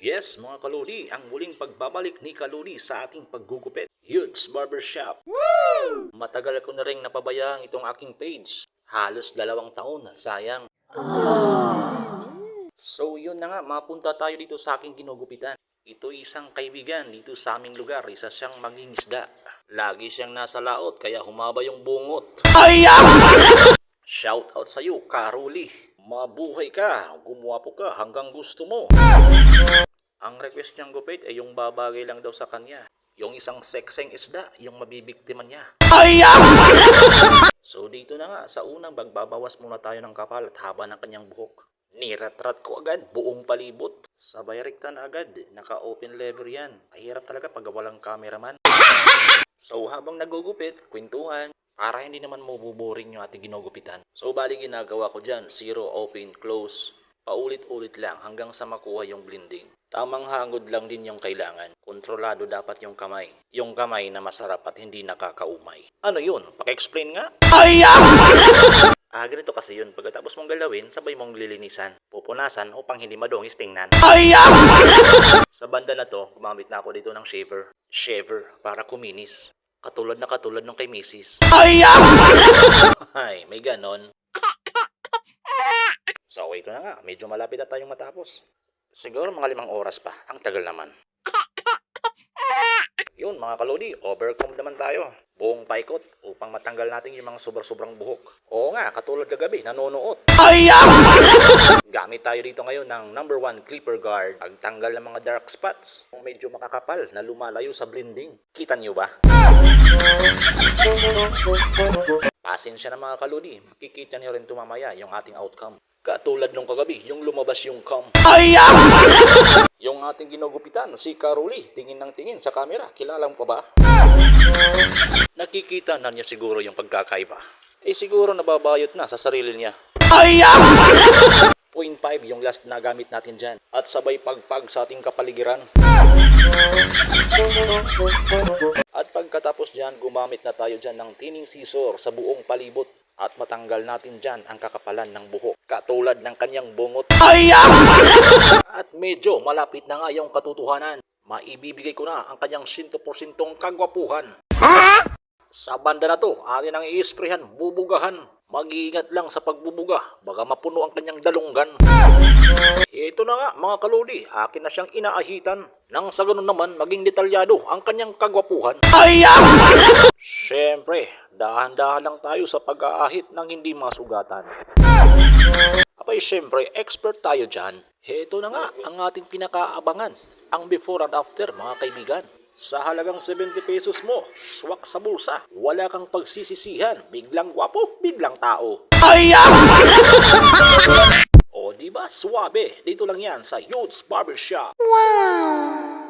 Yes, mga kaludi, ang muling pagbabalik ni Kaludi sa ating paggugupit, Yudes Barbershop. Matagal ko na rin napabayaan itong aking page. Halos 2 taon na, sayang. So yun na nga, mapunta tayo dito sa aking ginugupitan. Ito isang kaibigan dito sa aming lugar, isa siyang mangingisda. Lagi siyang nasa laot kaya humaba yung bungot. Shout out sa iyo, Karuli. Mabuhay ka, gumuwapo ka hanggang gusto mo. Ang request niyang gupit ay yung babagay lang daw sa kanya. Yung isang sekseng isda, yung mabibiktima niya. So dito na nga, sa unang magbabawas muna tayo ng kapal at haba ng kanyang buhok. Niratrat ko agad, buong palibot. Sabay rekta na agad, naka-open lever yan. Mahirap talaga pag walang cameraman. So habang nagugupit, kwentuhan, para hindi naman mabuboring yung ating ginugupitan. So bali ginagawa ko dyan, 0, open, close. Paulit-ulit lang hanggang sa makuha yung blending. Tamang hangod lang din yung kailangan. Kontrolado dapat yung kamay. Yung kamay na masarap at hindi nakakaumay. Ano yun? Paki-explain nga? Ganito kasi yun. Pagkatapos mong galawin, sabay mong lilinisan. Pupunasan upang hindi madungis tingnan. Sa banda na to, gumamit na ako dito ng shaver. Shaver para kuminis. Katulad nung kay Mrs. Ay, may ganon. So ito na nga, medyo malapit na tayong matapos. Siguro mga 5 oras pa, ang tagal naman. Yun mga kalodi, overcome naman tayo. Buong paikot upang matanggal natin yung mga sobrang buhok. Oo nga, katulad kagabi, nanonood. Gamit tayo dito ngayon ng number 1 clipper guard. Pagtanggal ng mga dark spots, medyo makakapal na lumalayo sa blending. Kita nyo ba? Pasensya na mga kalodi, makikita nyo rin tumamaya yung ating outcome. Katulad nung kagabi, yung lumabas yung cam. Yung ating ginugupitan, si Karuli, tingin ng tingin sa camera. Kilala mo pa ba? Nakikita na niya siguro yung pagkakaiba. Siguro nababayot na sa sarili niya. 0.5 yung last na gamit natin dyan. At sabay pagpag sa ating kapaligiran. At pagkatapos dyan, gumamit na tayo dyan ng thinning scissor sa buong palibot. At matanggal natin dyan ang kakapalan ng buhok. Katulad ng kanyang bungot. At medyo malapit na nga yung katotohanan. Maibibigay ko na ang kanyang 100% kagwapuhan. Sa banda na to, atin ang i-sprayhan, bubugahan. Mag-iingat lang sa pagbubuga, baka mapuno ang kanyang dalunggan. Ito na nga mga kalodi, akin na siyang inaahitan. Nang sa ganun naman, maging detalyado ang kanyang kagwapuhan. Siyempre, dahan-dahan lang tayo sa pag-aahit ng hindi masugatan. Abay siyempre, expert tayo dyan. Ito na nga ang ating pinakaabangan, ang before and after mga kaibigan. Sa halagang 70 pesos mo, swak sa bulsa, wala kang pagsisisihan, biglang gwapo, biglang tao. O diba, suwabe, dito lang yan sa Yudes Barbershop. Wow!